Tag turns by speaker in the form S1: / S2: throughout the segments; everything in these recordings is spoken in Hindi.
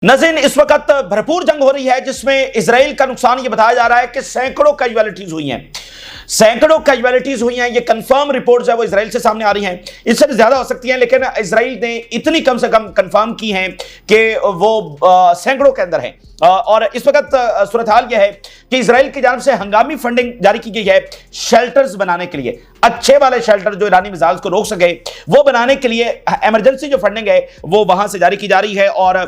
S1: नाज़रीन, इस वक्त भरपूर जंग हो रही है जिसमें इजराइल का नुकसान ये बताया जा रहा है कि सैकड़ों कैजुअलिटीज हुई हैं। सैकड़ों कैजुअलिटीज हुई हैं। ये कंफर्म रिपोर्ट्स है वो इजराइल से सामने आ रही हैं। इससे भी ज्यादा हो सकती हैं, लेकिन इजराइल ने इतनी कम से कम कंफर्म की हैं कि वो सैकड़ों के अंदर हैं। और इस वक्त सूरत हाल यह है कि इजराइल की जानिब से हंगामी फंडिंग जारी की गई है शेल्टर्स बनाने के लिए, अच्छे वाले शेल्टर जो ईरानी मिसाइल को रोक सके वो बनाने के लिए इमरजेंसी जो फंडिंग है वो वहां से जारी की जा रही है और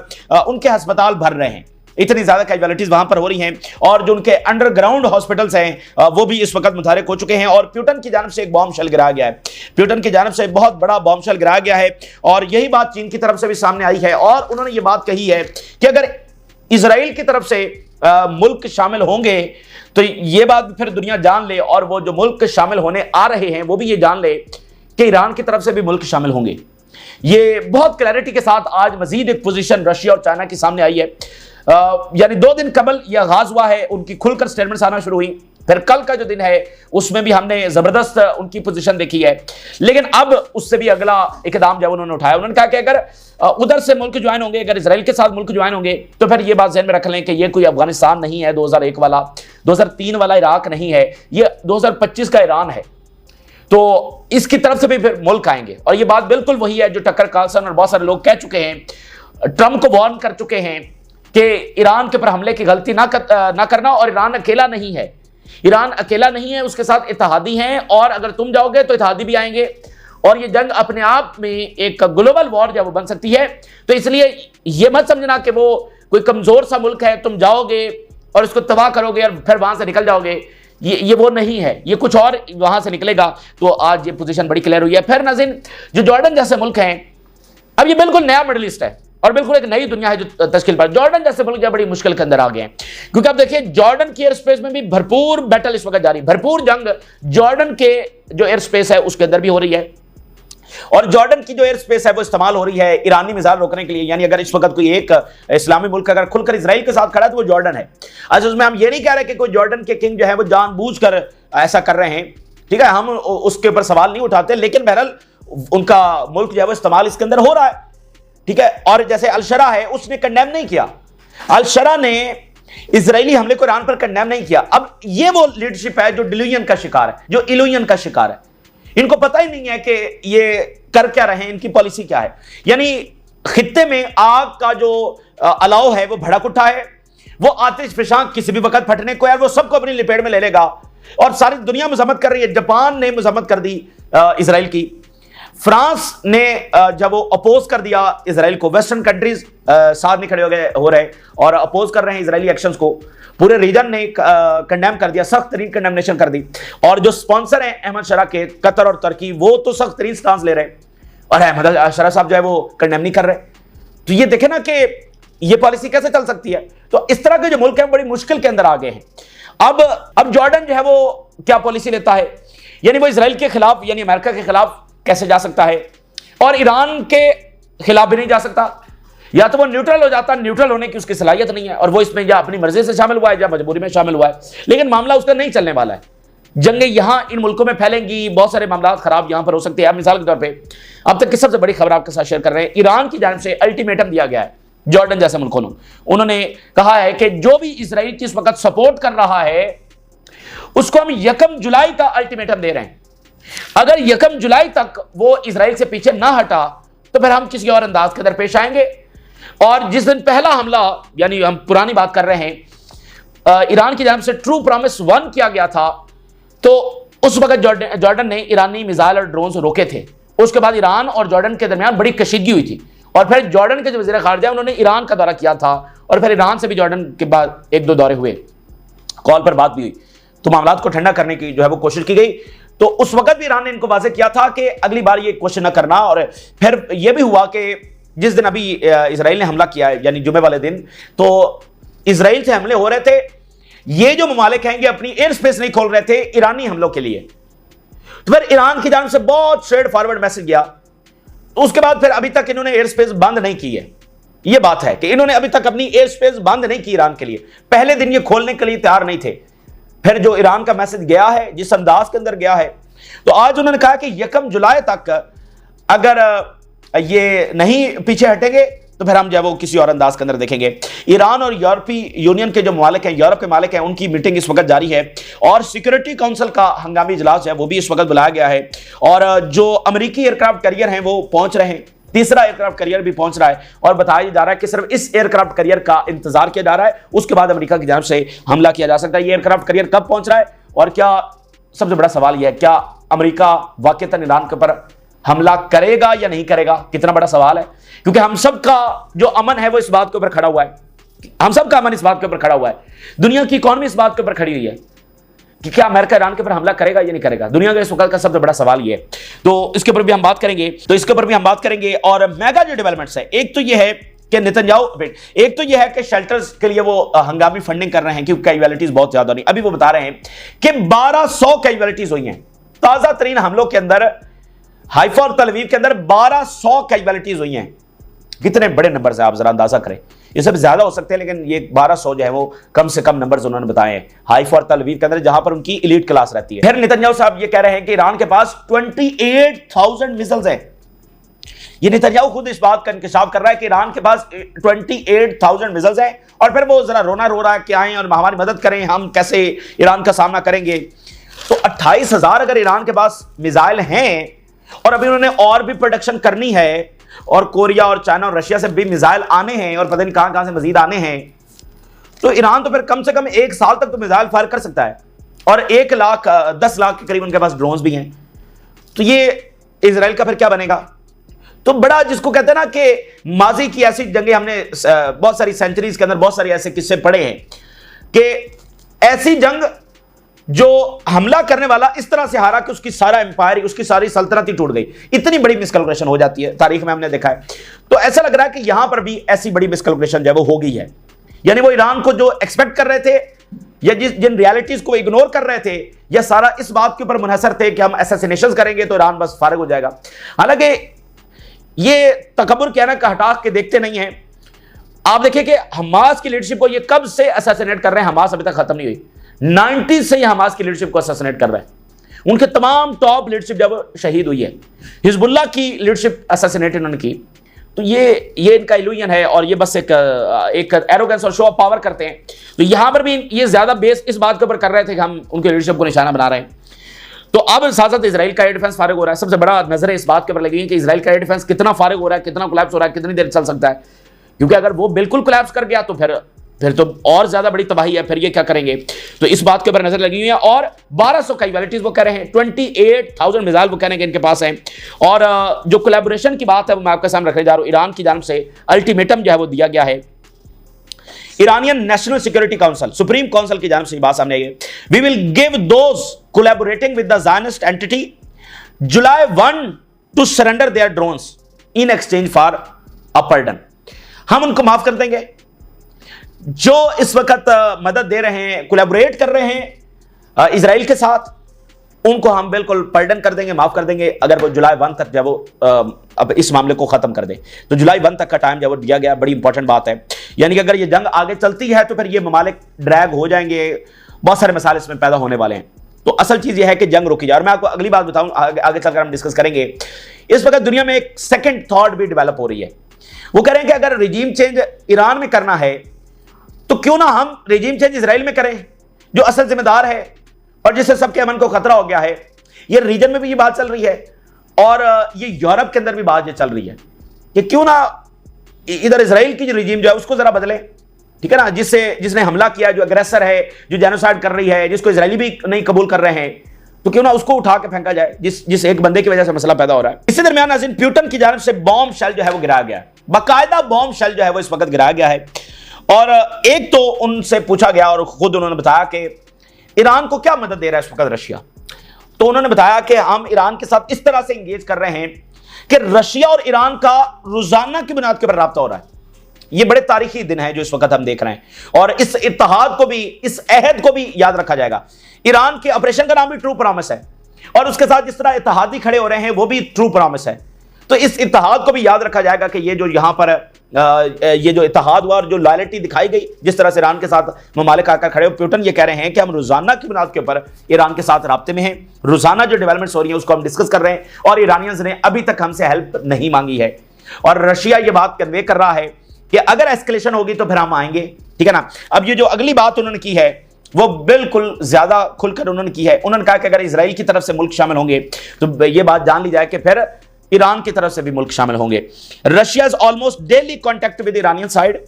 S1: उनके अस्पताल भर रहे हैं। इतनी ज्यादा कैजुअलिटीज वहां पर हो रही हैं और जो उनके अंडरग्राउंड हॉस्पिटल्स हैं वो भी इस वक्त मुतारिक हो चुके हैं। और प्यूटन की जानिब से एक बॉम्ब शेल गिराया गया है। प्यूटन की जानिब से बहुत बड़ा बॉम्ब शेल गिराया गया है और यही बात चीन की तरफ से भी सामने आई है और उन्होंने ये बात कही है कि अगर इजराइल की तरफ से मुल्क शामिल होंगे तो ये बात फिर दुनिया जान ले और वो जो मुल्क शामिल होने आ रहे हैं वो भी ये जान ले कि ईरान की तरफ से भी मुल्क शामिल होंगे। ये बहुत क्लैरिटी के साथ आज मजीद एक पोजीशन रशिया और चाइना की सामने आई है। यानी 2 दिन कबल यह आगाज हुआ है, उनकी खुलकर स्टेटमेंट्स आना शुरू हुई। फिर कल का जो दिन है उसमें भी हमने जबरदस्त उनकी पोजीशन देखी है। लेकिन अब उससे भी अगला इकदाम जब उन्होंने उठाया, उन्होंने कहा कि अगर उधर से मुल्क ज्वाइन होंगे, अगर इजराइल के साथ मुल्क ज्वाइन होंगे तो फिर यह बात ज़हन में रख लें कि यह कोई अफगानिस्तान नहीं है 2001 वाला, 2003 वाला इराक नहीं है, यह 2025 का ईरान है। तो इसकी तरफ से भी फिर मुल्क आएंगे और यह बात बिल्कुल वही है जो टक्कर कार्लसन और बहुत सारे लोग कह चुके हैं, ट्रंप को वार्न कर चुके हैं कि ईरान के ऊपर हमले की गलती ना करना। और ईरान अकेला नहीं है, ईरान अकेला नहीं है, उसके साथ इत्तेहादी हैं और अगर तुम जाओगे तो इत्तेहादी भी आएंगे और ये जंग अपने आप में एक ग्लोबल वॉर जब बन सकती है। तो इसलिए ये मत समझना कि वो कोई कमजोर सा मुल्क है, तुम जाओगे और इसको तबाह करोगे और फिर वहां से निकल जाओगे, ये वो नहीं है, ये कुछ और वहां से निकलेगा। तो आज ये पोजीशन बड़ी क्लियर हुई है। फिर नाज़रीन, जो जॉर्डन जैसे मुल्क हैं, अब ये बिल्कुल नया मिडिल ईस्ट है और बिल्कुल एक नई दुनिया है जो तश्कील पर। जॉर्डन जैसे मुल्क बड़ी मुश्किल के अंदर आ गए हैं क्योंकि अब देखिए जॉर्डन की एयर स्पेस में भी भरपूर बैटल इस वक्त जारी, भरपूर जंग जॉर्डन के जो एयर स्पेस है उसके अंदर भी हो रही है। और जॉर्डन की जो एयर स्पेस है वो इस्तेमाल हो रही है ईरानी मिसाइल रोकने के लिए। यानी अगर इस वक्त कोई एक इस्लामी मुल्क अगर खुलकर इजराइल के साथ खड़ा है तो वो जॉर्डन है। अच्छा, उसमें हम ये नहीं कह रहे कि कोई जॉर्डन के किंग जो है वो जानबूझकर ऐसा कर रहे हैं, ठीक है, हम उसके ऊपर सवाल नहीं उठाते, लेकिन बहरहाल उनका मुल्क जो है वो इस्तेमाल इसके अंदर हो रहा है, ठीक है। और जैसे अल-शरा है उसने कंडेम नहीं किया, अल-शरा ने इजरायली हमले को ईरान पर कंडेम नहीं किया। अब ये वो लीडरशिप है जो डिल्यूजन का शिकार है, जो इल्यूजन का शिकार है। इनको पता ही नहीं है कि ये कर क्या रहे हैं, इनकी पॉलिसी क्या है। यानी खित्ते में आग का जो अलाव है वो भड़क उठा है, वो आतिश फिशां किसी भी वक्त फटने को है, वो सबको अपनी लपेट में ले लेगा और सारी दुनिया मजम्मत कर रही है। जापान ने मजम्मत कर दी इजराइल की, फ्रांस ने जब वो अपोज कर दिया इजराइल को, वेस्टर्न कंट्रीज साथ नहीं खड़े हो रहे और अपोज कर रहे हैं इजरायली एक्शंस को। पूरे रीजन ने कंडेम कर दिया, सख्त तरीन कंडेमनेशन कर दी। और जो स्पॉन्सर हैं अहमद शरा के, कतर और तुर्की, वो तो सख्त तरीन स्टांस ले रहे हैं और अहमद शरा साहब जो है वो कंडेम नहीं कर रहे। तो ये देखे ना कि ये पॉलिसी कैसे चल सकती है। तो इस तरह के जो मुल्क हैं बड़ी मुश्किल के अंदर आ गए हैं। अब जॉर्डन जो है वो क्या पॉलिसी लेता है, यानी वो इजराइल के खिलाफ यानी अमेरिका के खिलाफ कैसे जा सकता है और ईरान के खिलाफ भी नहीं जा सकता। या तो वो न्यूट्रल हो जाता, न्यूट्रल होने की उसकी सलाहियत नहीं है और वो इसमें या अपनी मर्जी से शामिल हुआ है या मजबूरी में शामिल हुआ है। लेकिन मामला उसका नहीं चलने वाला है। जंगें यहां इन मुल्कों में फैलेंगी, बहुत सारे मामला खराब यहां पर हो सकते हैं। मिसाल के तौर पर अब तक की सबसे बड़ी खबर आपके साथ शेयर कर रहे हैं, ईरान की जानिब से अल्टीमेटम दिया गया है जॉर्डन जैसे मुल्कों को। उन्होंने कहा है कि जो भी इजराइल की इस वक्त सपोर्ट कर रहा है उसको हम 1 जुलाई का अल्टीमेटम दे रहे हैं। अगर 1 जुलाई तक वो इजराइल से पीछे ना हटा तो फिर हम किसी और अंदाज के दरपेश आएंगे। और जिस दिन पहला हमला, यानी हम पुरानी बात कर रहे हैं, ईरान की जानिब से ट्रू प्रॉमिस 1 किया गया था, तो उस वक्त जॉर्डन ने ईरानी मिसाइल और ड्रोन रोके थे। उसके बाद ईरान और जॉर्डन के दरमियान बड़ी कशीदगी हुई थी और फिर जॉर्डन के जो वज़ीर ख़ारिजा उन्होंने ईरान का दौरा किया था और फिर ईरान से भी जॉर्डन के बाद 1-2 दौरे हुए, कॉल पर बात भी हुई, तो मामलात को ठंडा करने की जो है वो कोशिश की गई। तो उस वक्त भी ईरान ने इनको वाज़ेह किया था कि अगली बार ये क्वेश्चन न करना। और फिर यह भी हुआ कि जिस दिन अभी इजराइल ने हमला किया है, यानी जुमे वाले दिन, तो इजराइल से हमले हो रहे थे, ये जो ममालिक हैं ये अपनी एयर स्पेस नहीं खोल रहे थे ईरानी हमलों के लिए। तो फिर ईरान की जानिब से बहुत स्ट्रेट फॉरवर्ड मैसेज गया। तो उसके बाद फिर अभी तक इन्होंने एयर स्पेस बंद नहीं की है। ये बात है कि इन्होंने अभी तक अपनी एयर स्पेस बंद नहीं की ईरान के लिए। पहले दिन ये खोलने के लिए तैयार नहीं थे। फिर जो ईरान का मैसेज गया है, जिस अंदाज के अंदर गया है, तो आज उन्होंने कहा कि 1 जुलाई तक अगर ये नहीं पीछे हटेंगे तो फिर हम जो है वो किसी और अंदाज के अंदर देखेंगे। ईरान और यूरोपीय यूनियन के जो मालिक हैं, यूरोप के मालिक हैं, उनकी मीटिंग इस वक्त जारी है और सिक्योरिटी काउंसिल का हंगामी इजलास है वो भी इस वक्त बुलाया गया है। और जो अमेरिकी एयरक्राफ्ट कैरियर हैं वो पहुंच रहे हैं, तीसरा एयरक्राफ्ट कैरियर भी पहुंच रहा है और बताया जा रहा है कि सिर्फ इस एयरक्राफ्ट कैरियर का इंतजार किया जा रहा है, उसके बाद अमेरिका की जानिब से हमला किया जा सकता है। ये एयरक्राफ्ट कैरियर कब पहुंच रहा है और क्या, सबसे बड़ा सवाल यह है क्या अमेरिका वाकईतन ईरान के ऊपर हमला करेगा या नहीं करेगा, कितना बड़ा सवाल है। क्योंकि हम सब का जो अमन है वो इस बात के ऊपर खड़ा हुआ है, हम सब का अमन इस बात के ऊपर खड़ा हुआ है, दुनिया की इकॉनमी इस बात के ऊपर खड़ी हुई है कि क्या अमेरिका ईरान के ऊपर हमला करेगा या नहीं करेगा। दुनिया का इस वक्त का सबसे बड़ा सवाल ये है, तो इसके ऊपर भी हम बात करेंगे। और मेगा जो डेवलपमेंट्स है, एक तो ये है कि नेतन्याहू, एक तो ये है कि शेल्टर्स के लिए वो हंगामी फंडिंग कर रहे हैं क्योंकि कैजुअलिटीज बहुत ज्यादा नहीं। अभी वो बता रहे हैं कि 1200 कैजुअलिटीज हुई हैं ताजा तरीन हमलों के अंदर, हाइफा और तल अवीव के अंदर 1200 कैजुअलिटीज हुई हैं। कितने बड़े नंबर है, आप जरा अंदाजा करें। ये सब ज्यादा हो सकते हैं लेकिन ये 1200 जो है वो कम से कम नंबर्स उन्होंने बताए हैं हाइफा और तल अवीव के अंदर, जहां पर उनकी एलीट क्लास रहती है। फिर नेतन्याहू साहब ये कह रहे हैं कि ईरान के पास 28,000 मिसाइल्स हैं। ये नेतन्याहू खुद इस बात का इंकशाफ कर रहा है कि ईरान के पास 28,000 मिसाइल्स हैं और फिर वो जरा रोना रो रहा है कि आए और हमारी मदद करें, हम कैसे ईरान का सामना करेंगे। तो 28,000 अगर ईरान के पास मिसाइल हैं और अभी उन्होंने और भी प्रोडक्शन करनी है और कोरिया और चाइना और रशिया से भी मिसाइल आने हैं और पता नहीं कहां से मजीद आने हैं, तो ईरान तो फिर कम से कम 1 साल तक तो मिसाइल फायर कर सकता है और 10 लाख के करीब उनके पास ड्रोन्स भी हैं। तो ये इजराइल का फिर क्या बनेगा। तो बड़ा जिसको कहते हैं ना कि माजी की ऐसी जंगें हमने बहुत सारी सेंचुरीज के अंदर बहुत सारे ऐसे किस्से पढ़े हैं कि ऐसी जंग जो हमला करने वाला इस तरह से हारा कि उसकी सारा एम्पायर, उसकी सारी सल्तनत ही टूट गई। इतनी बड़ी मिसकैलकुलेशन हो जाती है, तारीख में हमने देखा है। तो ऐसा लग रहा है कि यहां पर भी ऐसी बड़ी मिसकैलकुलेशन जो है वो हो गई है। यानी वो ईरान को जो एक्सपेक्ट कर रहे थे या जिन रियलिटीज को इग्नोर कर रहे थे, या सारा इस बात के ऊपर मुनहसर थे कि हम असैसिनेशन करेंगे तो ईरान बस फारिग हो जाएगा। हालांकि ये तकब्बुर कहना का हटा के देखते नहीं है। आप देखिए कि हमास की लीडरशिप को ये कब से असैसिनेट कर रहे हैं, हमास अभी तक खत्म नहीं हुई। 90 से ही हमास की लीडरशिप को असैसिनेट कर रहे हैं। उनके तमाम टॉप लीडरशिप जब शहीद हुई है, हिजबुल्लाह की लीडरशिप असैसिनेट इन्होंने की। तो ये इनका इल्यूजन है और ये बस एक एरोगेंस और शो ऑफ पावर करते हैं। तो यहां पर भी ये ज्यादा बेस इस बात के ऊपर कर रहे थे कि हम उनके लीडरशिप को निशाना बना रहे हैं। तो अब साथ इजराइल का एयर डिफेंस फारिग हो रहा है। सबसे बड़ा नजर इस बात के ऊपर लगी है कि इजराइल का एयर डिफेंस कितना फारिग हो रहा है, कितना कोलैप्स हो रहा है, कितनी देर चल सकता है। क्योंकि अगर वो बिल्कुल कोलैप्स कर गया तो फिर तो और ज्यादा बड़ी तबाही है, फिर ये क्या करेंगे। तो इस बात के ऊपर नजर लगी हुई है। और 1200 कैजुअलिटीज वो कह रहे हैं, 28,000 मिसाइल वो कहने के इनके पास हैं। और जो कोलैबोरेशन की बात है वो मैं आपके सामने रखने जा रहा हूं। ईरान की जानिब से अल्टीमेटम जो है वो दिया गया है। Iranian national security council, supreme council की जानिब से बात सामने आई है। We will give those collaborating with the Zionist entity July 1 to surrender their drones in exchange for a pardon. हम उनको माफ कर देंगे जो इस वक्त मदद दे रहे हैं, कोलैबोरेट कर रहे हैं इजराइल के साथ, उनको हम बिल्कुल पार्डन कर देंगे, माफ कर देंगे अगर वो जुलाई 1 तक जब वो अब इस मामले को खत्म कर दे। तो जुलाई 1 तक का टाइम जब वो दिया गया, बड़ी इंपॉर्टेंट बात है। यानी कि अगर ये जंग आगे चलती है तो फिर ये ममालिक ड्रैग हो जाएंगे, बहुत सारे मसाले इसमें पैदा होने वाले हैं। तो असल चीज ये है कि जंग रुकी जाए। और मैं आपको अगली बात बताऊं, आगे चलकर हम डिस्कस करेंगे। इस वक्त दुनिया में एक सेकेंड थॉट भी डेवलप हो रही है। वो कह रहे हैं कि अगर रिजीम चेंज ईरान में करना है तो क्यों ना हम रिजीम चेंज इजराइल में करें, जो असल जिम्मेदार है और जिससे सबके अमन को खतरा हो गया है। ये रीजन में भी ये बात चल रही है और ये यूरोप के अंदर भी बात ये चल रही है कि क्यों ना इधर इजराइल की जो रिजीम जो है उसको जरा बदले, ठीक है ना, जिसने हमला किया, जो अग्रेसर है, जो जेनोसाइड कर रही है, जिसको इजरायली भी नहीं कबूल कर रहे हैं, तो क्यों ना उसको उठा के फेंका जाए जिस एक बंदे की वजह से मसला पैदा हो रहा है। इसी दरमियान नाज़रीन, पुतिन की जानिब से बॉम्ब शेल जो है वो गिराया गया है, बाकायदा बॉम्ब शेल जो है वो इस वक्त गिराया गया है। और एक तो उनसे पूछा गया और खुद उन्होंने बताया कि ईरान को क्या मदद दे रहा है इस वक्त रशिया। तो उन्होंने बताया कि हम ईरान के साथ इस तरह से इंगेज कर रहे हैं कि रशिया और ईरान का रोजाना की बुनियाद के ऊपर राब्ता हो रहा है। ये बड़े तारीखी दिन है जो इस वक्त हम देख रहे हैं और इस इत्तेहाद को भी, इस अहद को भी याद रखा जाएगा। ईरान के ऑपरेशन का नाम भी ट्रू प्रॉमिस है और उसके साथ जिस तरह इत्तेहादी खड़े हो रहे हैं वो भी ट्रू प्रॉमिस है। तो इस इत्तेहाद को भी याद रखा जाएगा कि ये जो यहां पर ये जो इत्तेहाद हुआ और जो लॉयल्टी दिखाई गई, जिस तरह से ईरान के साथ ममालिक आकर खड़े हो। पुतिन ये कह रहे हैं कि हम रोजाना की बुनियाद के ऊपर ईरान के साथ राब्ते में हैं, रोजाना जो डेवलपमेंट्स हो रही हैं उसको हम डिस्कस कर रहे हैं और ईरानियंस ने अभी तक हमसे हेल्प नहीं मांगी है। और रशिया ये बात कन्वे कर रहा है कि अगर एस्केलेशन होगी तो फिर हम आएंगे, ठीक है ना। अब ये जो अगली बात उन्होंने की है वो बिल्कुल ज्यादा खुलकर उन्होंने की है। उन्होंने कहा कि अगर इजराइल की तरफ से मुल्क शामिल होंगे तो ये बात जान ली जाए कि फिर ईरान की तरफ से भी मुल्क शामिल होंगे। Russia is almost daily contact with Iranian side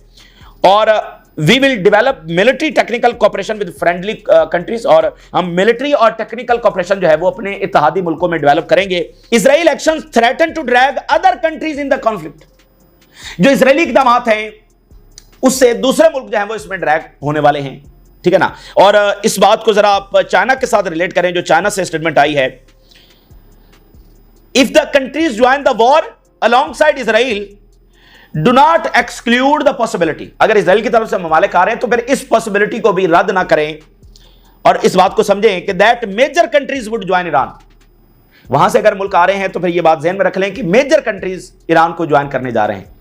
S1: और we will develop military technical cooperation with friendly countries, और हम मिलिट्री और टेक्निकल कॉपरेशन जो है वो अपने इत्तेहादी मुल्कों में डेवलप करेंगे। Israel action threaten to drag other countries in the conflict. जो इजरायली इकदाम हैं उससे दूसरे मुल्क जो है वो इसमें ड्रैग होने वाले हैं, ठीक है ना। और इस बात को जरा आप चाइना के साथ रिलेट करें, जो चाइना से स्टेटमेंट आई है, if the countries join the war alongside Israel do not exclude the possibility. अगर इजराइल की तरफ से ममालिक आ रहे हैं तो फिर इस पॉसिबिलिटी को भी रद्द ना करें और इस बात को समझें कि that major countries would join Iran. वहां से अगर मुल्क आ रहे हैं तो फिर यह बात ज़हन में रख लें कि मेजर कंट्रीज ईरान को ज्वाइन करने जा रहे हैं।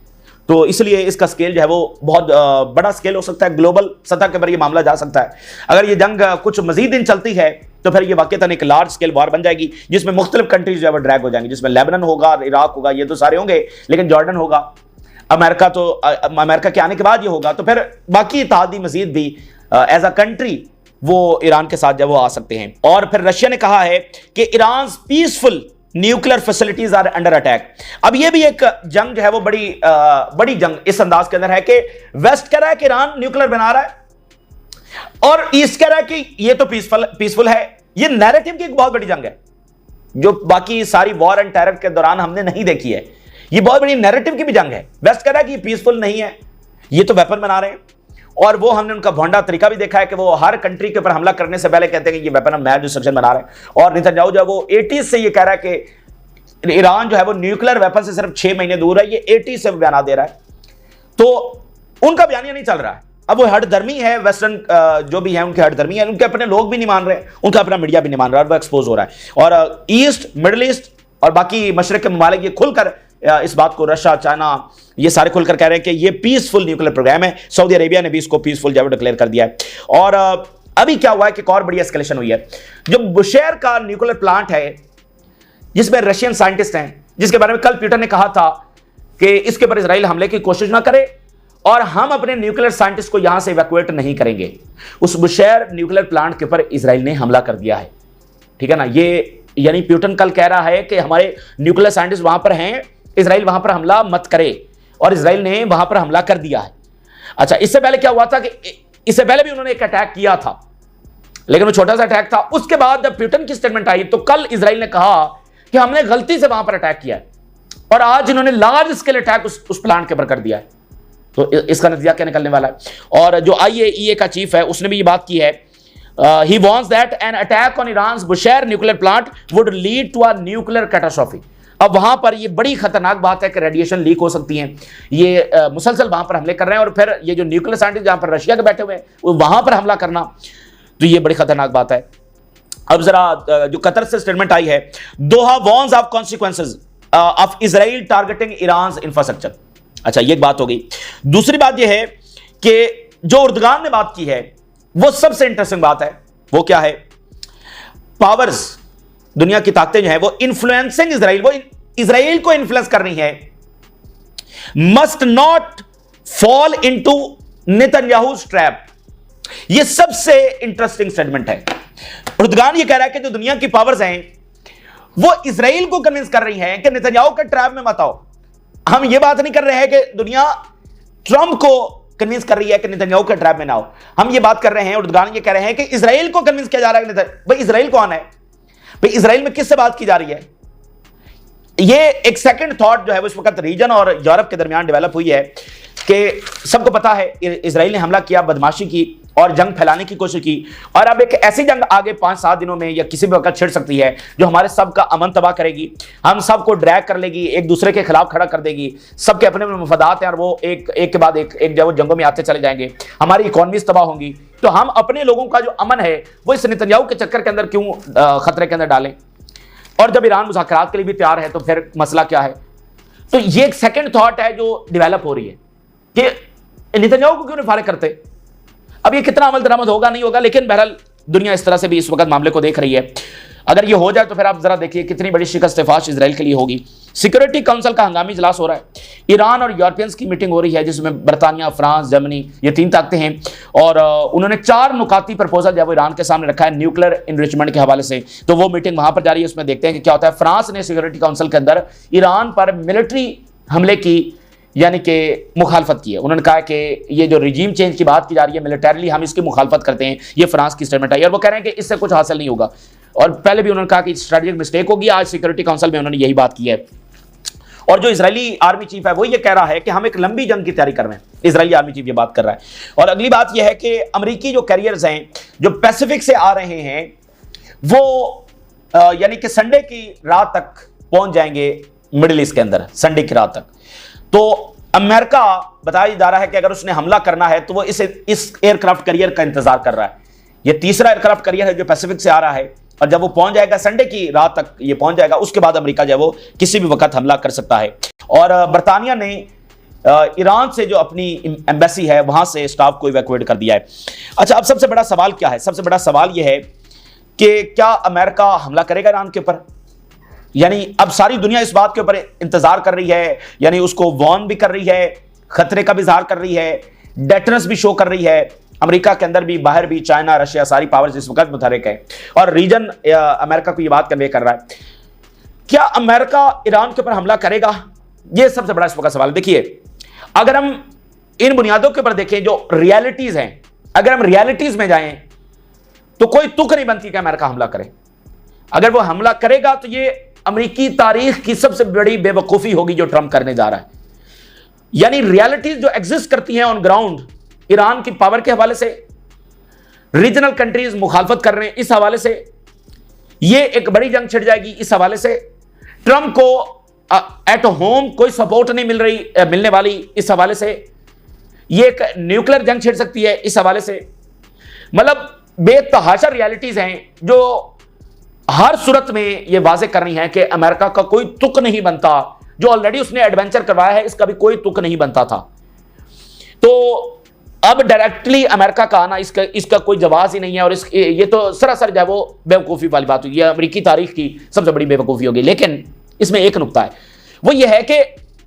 S1: तो इसलिए इसका स्केल जो है वो बहुत बड़ा स्केल हो सकता है, ग्लोबल सतह के ऊपर ये मामला जा सकता है। अगर ये जंग कुछ मजीद दिन चलती है तो फिर ये वाकईतन एक लार्ज स्केल वॉर बन जाएगी जिसमें मुख्तलिफ कंट्रीज जो है वो ड्रैग हो जाएंगी, जिसमें लेबनान होगा, इराक होगा, ये तो सारे होंगे, लेकिन जॉर्डन होगा, अमेरिका, तो अमेरिका के आने के बाद ये होगा, तो फिर बाकी इत्तेहादी मजीद भी एज अ कंट्री वो ईरान के साथ जब वो आ सकते हैं। और फिर रशिया ने कहा है कि Iran peaceful nuclear facilities are under attack. अब ये भी एक जंग जो है वो बड़ी जंग इस अंदाज के अंदर है कि वेस्ट कह रहा है कि ईरान न्यूक्लियर बना रहा है और ईस्ट कह रहा है कि ये तो पीसफुल है। ये नैरेटिव की एक बहुत बड़ी जंग है जो बाकी सारी वॉर एंड टेरर के दौरान हमने नहीं देखी है। ये बहुत बड़ी नैरेटिव की भी जंग है। वेस्ट कह रहा है कि ये पीसफुल नहीं है, ये तो वेपन बना रहे हैं, और वो हमने उनका भोंडा तरीका भी देखा है कि वो हर कंट्री के ऊपर हमला करने से पहले कहते हैं कि ये वेपन हम मैच डिस्ट्रक्शन बना रहे हैं। और नेतन्याहू जो है वो 80s से ये कह रहा है कि ईरान जो है वो न्यूक्लियर वेपन से सिर्फ 6 महीने दूर है, ये 80s से बयान दे रहा है। तो उनका बयानिया नहीं चल रहा है। अब वो हठधर्मी है, वेस्टर्न जो भी है उनके हठधर्मी है, उनके अपने लोग भी नहीं मान रहे, उनका अपना मीडिया भी नहीं मान रहा, और वो एक्सपोज हो रहा है। और ईस्ट, मिडिल ईस्ट और बाकी मशरक के ममालिक ये खुलकर इस बात को, रशिया, चाइना, ये सारे खुलकर कह रहे हैं कि ये पीसफुल न्यूक्लियर प्रोग्राम है। सऊदी अरेबिया ने भी इसको पीसफुल जब डिक्लेयर कर दिया है। और अभी क्या हुआ है कि एक और बड़ी एस्केलेशन हुई है। जो बुशेयर का न्यूक्लियर प्लांट है जिसमें रशियन साइंटिस्ट हैं, जिसके बारे में कल पुतिन ने कहा था कि इसके ऊपर इजराइल हमले की कोशिश ना करे और हम अपने न्यूक्लियर साइंटिस्ट को यहां से इवैक्यूएट नहीं करेंगे, उस बुशेयर न्यूक्लियर प्लांट के ऊपर इजराइल ने हमला कर दिया है, ठीक है ना। ये यानी पुतिन कल कह रहा है कि हमारे न्यूक्लियर साइंटिस्ट वहां पर हैं, इजराइल वहां पर हमला मत करे, और इजराइल ने वहां पर हमला कर दिया है। अच्छा, इससे पहले क्या हुआ था कि इससे पहले भी उन्होंने एक अटैक किया था, लेकिन वो छोटा सा अटैक था। उसके बाद जब पुतिन की स्टेटमेंट आई तो कल इजराइल ने कहा कि हमने गलती से वहां पर अटैक किया है, और आज इन्होंने लार्ज स्केल अटैक उस प्लांट के ऊपर कर दिया है। तो इसका नतीजा क्या निकलने वाला है। और जो IAEA का चीफ है उसने भी ये बात की है, he wants that an attack on Iran's Bushehr nuclear plant would lead to a nuclear catastrophe। अब वहां पर ये बड़ी खतरनाक बात है कि रेडिएशन लीक हो सकती है। ये मुसलसल वहां पर हमले कर रहे हैं, और फिर ये जो न्यूक्लियर साइंटिस्ट जहां पर रशिया के बैठे हुए हैं वो वहां पर हमला करना, तो ये बड़ी खतरनाक बात है। अब जरा जो कतर से स्टेटमेंट आई है, Doha warns of consequences of Israel targeting Iran infrastructure. अच्छा, ये एक बात हो गई। दूसरी बात यह है कि जो उर्दगान ने बात की है वो सबसे इंटरेस्टिंग बात है। वो क्या है? पावर्स, दुनिया की ताकतें जो है वो इन्फ्लुएंसिंग इजराइल, वो इजराइल को इन्फ्लुएंस कर रही है, must not fall into Netanyahu's trap. ये सबसे इंटरेस्टिंग स्टेटमेंट है। उर्दगान ये कह रहा है कि जो दुनिया की पावर्स हैं वो इजराइल को कन्विंस कर रही हैं कि नेतन्याहू के ट्रैप में मत आओ। हम ये बात नहीं कर रहे हैं कि दुनिया ट्रंप को कन्विंस कर रही है कि नेतन्याहू के ट्रैप में ना आओ। हम ये बात कर रहे हैं, उर्दगान ये कह रहे हैं कि इजराइल को कन्विंस किया जा रहा है। भाई इजराइल कौन है? भाई इजराइल में किससे बात की जा रही है? ये एक सेकंड थॉट जो है वो इस वक्त रीजन और यूरोप के दरमियान डेवलप हुई है कि सबको पता है इजराइल ने हमला किया, बदमाशी की और जंग फैलाने की कोशिश की, और अब एक ऐसी जंग आगे 5-7 दिनों में या किसी भी वक्त छिड़ सकती है जो हमारे सब का अमन तबाह करेगी, हम सबको ड्रैग कर लेगी, एक दूसरे के खिलाफ खड़ा कर देगी। सबके अपने मफादात हैं और वो एक के बाद एक जब जंगों में आते चले जाएंगे, हमारी इकोनॉमीज तबाह होंगी। तो हम अपने लोगों का जो अमन है वो इस नेतन्याहू के चक्कर के अंदर क्यों खतरे के अंदर डालें? और जब ईरान मुज़ाकरात के लिए भी तैयार है तो फिर मसला क्या है? तो ये एक सेकंड थॉट है जो डेवलप हो रही है कि नेतन्याहू को क्यों नहीं फारिग करते। अब ये कितना अमल दरामद होगा नहीं होगा, लेकिन बहरहाल दुनिया इस तरह से भी इस वक्त मामले को देख रही है। अगर ये हो जाए तो फिर आप जरा देखिए कितनी बड़ी शिकस्त फाश इजराइल के लिए होगी। सिक्योरिटी काउंसिल का हंगामी इजलास हो रहा है। ईरान और यूरोपियंस की मीटिंग हो रही है, जिसमें बरतानिया, फ्रांस, जर्मनी, ये 3 ताकतें हैं। और उन्होंने 4 नुकाती प्रपोजल जो है ईरान के सामने रखा है न्यूक्लियर इनरिचमेंट के हवाले से। तो वो मीटिंग वहां पर जारी है, उसमें देखते हैं कि क्या होता है। फ्रांस ने सिक्योरिटी काउंसिल के अंदर ईरान पर मिलिट्री हमले की यानी कि मुखालफत की है। उन्होंने कहा कि ये जो रिजीम चेंज की बात की जा रही है, मिलिटरीली हम इसकी मुखालफत करते हैं। ये फ्रांस की स्टेटमेंट है और वो कह रहे हैं कि इससे कुछ हासिल नहीं होगा। और पहले भी उन्होंने कहा कि स्ट्रेटेजिक मिस्टेक होगी। आज सिक्योरिटी काउंसिल में उन्होंने यही बात की है। और जो इजरायली आर्मी चीफ है वो ये कह रहा है कि हम एक लंबी जंग की तैयारी कर रहे हैं। इजरायली आर्मी चीफ ये बात कर रहा है। और अगली बात यह है कि अमेरिकी जो कैरियर्स हैं जो पैसिफिक से आ रहे हैं वो यानी कि संडे की रात तक पहुंच जाएंगे मिडिल ईस्ट के अंदर, संडे की रात तक। तो अमेरिका बताया जा रहा है कि अगर उसने हमला करना है तो वो इस एयरक्राफ्ट कैरियर का इंतजार कर रहा है। ये तीसरा एयरक्राफ्ट कैरियर है जो पैसिफिक से आ रहा है और जब वो पहुंच जाएगा संडे की रात तक ये पहुंच जाएगा, उसके बाद अमेरिका जो है वो किसी भी वक्त हमला कर सकता है। और बरतानिया ने ईरान से जो अपनी एम्बेसी है वहां से स्टाफ को इवैक्यूएट कर दिया है। अच्छा, अब सबसे बड़ा सवाल क्या है? सबसे बड़ा सवाल यह है कि क्या अमेरिका हमला करेगा ईरान के ऊपर? यानी अब सारी दुनिया इस बात के ऊपर इंतजार कर रही है, यानी उसको वार्न भी कर रही है, खतरे का भी इजहार कर रही है, डेटरेंस भी शो कर रही है। अमेरिका के अंदर भी बाहर भी चाइना, रशिया, सारी पावर्स इस वक्त मुतहरिक है और रीजन अमेरिका को यह बात कन्वे कर रहा है। क्या अमेरिका ईरान के ऊपर हमला करेगा? यह सबसे बड़ा इस वक्त सवाल। देखिए, अगर हम इन बुनियादों के ऊपर देखें जो रियलिटीज हैं, अगर हम रियलिटीज में जाएं तो कोई तुक नहीं बनती कि अमेरिका हमला करे। अगर वो हमला करेगा तो ये अमेरिकी तारीख की सबसे बड़ी बेवकूफी होगी जो ट्रंप करने जा रहा है। यानी रियलिटीज जो एग्जिस्ट करती हैं ऑन ग्राउंड, ईरान की पावर के हवाले से, रीजनल कंट्रीज मुखालफत कर रहे हैं इस हवाले से, ये एक बड़ी जंग छिड़ जाएगी इस हवाले से। ट्रंप को एट होम कोई सपोर्ट नहीं मिलने वाली इस हवाले से। ये एक न्यूक्लियर जंग छिड़ सकती है इस हवाले से। मतलब बेतहाशा रियलिटीज हैं जो हर सूरत में ये वाजे कर रही हैं कि अमेरिका का कोई तुक नहीं बनता। जो ऑलरेडी उसने एडवेंचर करवाया है इसका भी कोई तुक नहीं बनता था। तो अब डायरेक्टली अमेरिका का आना इसका कोई जवाब ही नहीं है। और ये तो सरासर जो है वो बेवकूफ़ी वाली बात हुई। ये अमेरिकी तारीख की सबसे बड़ी बेवकूफ़ी होगी। लेकिन इसमें एक नुकता है, वो ये है कि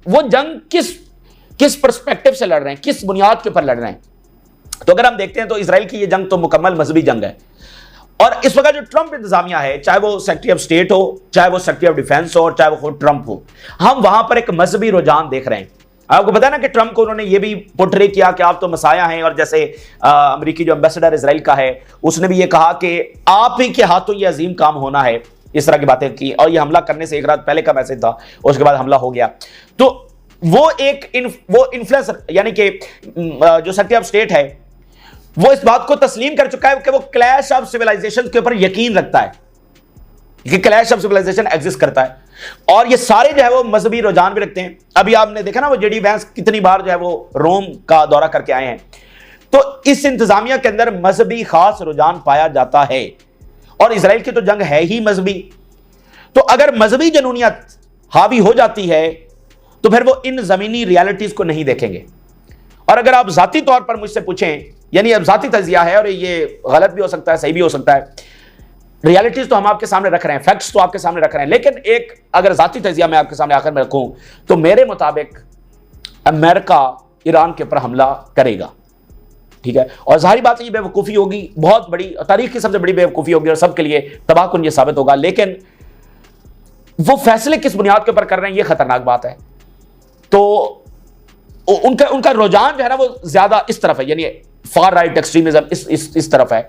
S1: वो जंग किस पर्सपेक्टिव से लड़ रहे हैं, किस बुनियाद के ऊपर लड़ रहे हैं। तो अगर हम देखते हैं तो इसराइल की ये जंग तो मुकम्मल मजहबी जंग है। और इस वक्त जो ट्रंप इंतजामिया है, चाहे वो सेक्रेटरी ऑफ स्टेट हो, चाहे वो सेक्रेटरी ऑफ डिफेंस हो, और चाहे वो खुद ट्रंप हो, हम वहां पर एक मजहबी रुझान देख रहे हैं। आपको पता है ना कि ट्रंप को उन्होंने ये भी पोर्ट्रे किया कि आप तो मसाया हैं। और जैसे अमेरिकी जो एम्बेसडर इसराइल का है उसने भी ये कहा कि आप ही के हाथों ये अजीम काम होना है। इस तरह की बातें की और ये हमला करने से एक रात पहले का मैसेज था, उसके बाद हमला हो गया। तो वो इन्फ्लुएंसर यानी कि जो सेक्रेटरी ऑफ स्टेट है वो इस बात को तस्लीम कर चुका है कि वो क्लैश ऑफ सिविलाइजेशन के ऊपर यकीन रखता है कि क्लैश ऑफ सिविलाइजेशन एग्जिस्ट करता है। और ये सारे जो है वो मजहबी रुझान भी रखते हैं। अभी आपने देखा ना वो जेडी वैंस कितनी बार जो है वो रोम का दौरा करके आए हैं। तो इस इंतजामिया के अंदर मजहबी खास रुझान पाया जाता है। और इसराइल की तो जंग है ही मजहबी। तो अगर मजहबी जनूनियत हावी हो जाती है तो फिर वो इन जमीनी रियलिटीज को नहीं देखेंगे। और अगर आप जाती तौर पर मुझसे पूछें, यानी अब जाती तजिया है और ये गलत भी हो सकता है, सही भी हो सकता है, रियलिटीज तो हम आपके सामने रख रहे हैं, फैक्ट्स तो आपके सामने रख रहे हैं, लेकिन एक अगर जाती तजिया मैं आपके सामने आखिर में रखूं तो मेरे मुताबिक अमेरिका ईरान के ऊपर हमला करेगा। ठीक है, और जाहिर बात है ये बेवकूफ़ी होगी, बहुत बड़ी तारीख की सबसे बड़ी बेवकूफ़ी होगी और सबके लिए तबाहकुन ये साबित होगा। लेकिन वो फैसले किस बुनियाद के ऊपर कर रहे हैं ये खतरनाक बात है। तो उनका रुझान जो है ना वो ज्यादा इस तरफ है, यानी फार राइट एक्सट्रीमिज्म इस तरफ है।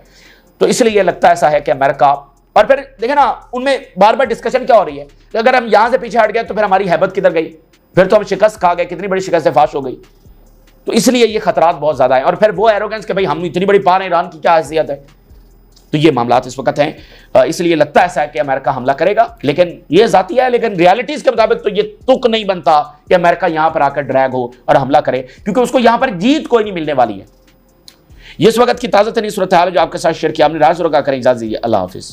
S1: तो इसलिए ये लगता ऐसा है कि अमेरिका, और फिर देखें ना उनमें बार बार डिस्कशन क्या हो रही है कि अगर हम यहां से पीछे हट गए तो फिर हमारी हैबत किधर गई, फिर तो हम शिकस्त खा गए, कितनी बड़ी शिकस्त फाश हो गई। तो इसलिए ये खतरात बहुत ज्यादा है। और फिर वो एरोगेंस कि भाई हम इतनी बड़ी पार है, ईरान की क्या हैसियत है। तो ये मामला इस वक्त हैं। इसलिए लगता ऐसा है कि अमेरिका हमला करेगा, लेकिन ये जाती है। लेकिन रियलिटीज के मुताबिक तो ये तुक नहीं बनता कि अमेरिका यहां पर आकर ड्रैग हो और हमला करे, क्योंकि उसको यहां पर जीत कोई नहीं मिलने वाली है। ये इस वक्त की ताज़ा तरीन सूरत हाल जो आपके साथ शेयर किया, हमने राज रुका करें। इजाज़त दीजिए, अल्लाह हाफिज़।